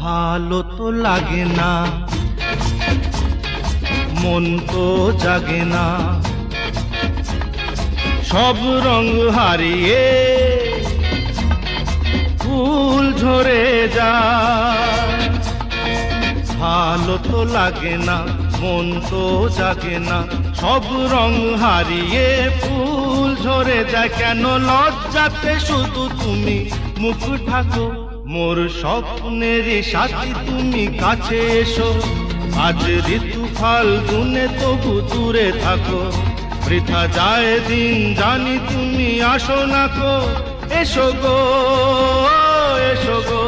ভালো তো লাগে না, মন তো জাগে না, সব রং হারিয়ে ফুল ঝরে যায়। ভালো তো লাগে না, মন তো জাগে না, সব রং হারিয়ে ফুল ঝরে যায়। কেন লজ্জাতে শুধু তুমি মুখ ঢাকো, মোর স্বপ্নের সাথী তুমি কাছে এসো। আজ ঋতু ফাল্গুনে তবু দূরে থাকো, বৃথা যায় দিন জানি তুমি আসো না কো। এসো গো, এসো গো।